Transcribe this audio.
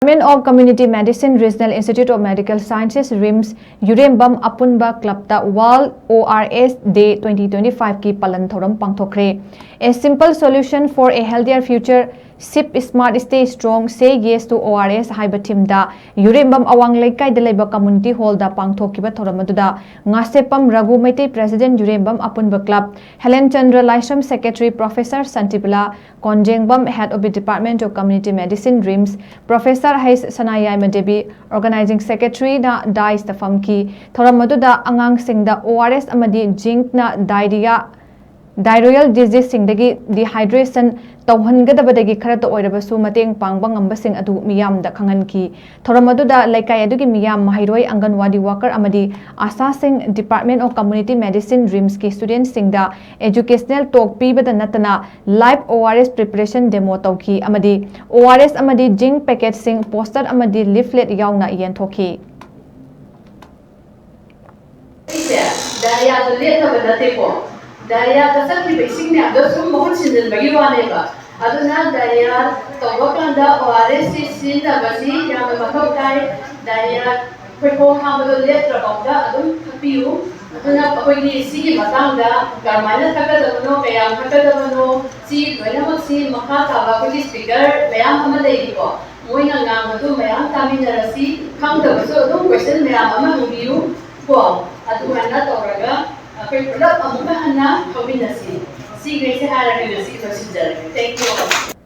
Department of Community Medicine Regional Institute of Medical Sciences RIMS YUREMBAM APUNBA Club da World ORS Day 2025 की Pallan Thouram Pangthokkhre. A simple solution for a healthier future. Sip smart, stay strong, say yes to ORS haiba team da YUREMBAM awang laikai da laiba community hall da pangthokkiba thoram aduda ngasepam Raghu Maitei President YUREMBAM APUNBA Club Helen Chandra Laisram Secretary Professor Santibula Konjengbam Head of the Department of Community Medicine RIMS Professor Hais Sanayai Madebi Organizing Secretary na Dais da famki thoram aduda angang sing da ORS amadi zinc na diarrheal disease singdagi dehydration tauhangadabadagi khara to oirabasu mateng pangbang ambasing adu miyam da khanganki thoram aduda laikai adugi miyam mahairoi anganwadi worker amadi asa sing Department of Community Medicine RIMS ki students singda educational talk pibada natana live ORS preparation demo tauki amadi ORS amadi zinc packet sing poster amadi leaflet yauna yenthoki Daya kasar di basic ni ada semua mohon sinjil bagi wane ba. Aduna daya toba kanda ORS sin da basi yang memang kai daya perform hamil lihat terbawa adun kapiu. Aduna apa ini sih matang da karmana takkan dapat kaya takkan dapat si mana maksi maka tawa kuci speaker bayang hamil lagi ko. Mui ngang tu bayang kami narasi kang da basu adun question bayang hamil review ko. Adu mana toraga Product of the Hana, Combinasi. See, Grace, I have a secret. Thank you.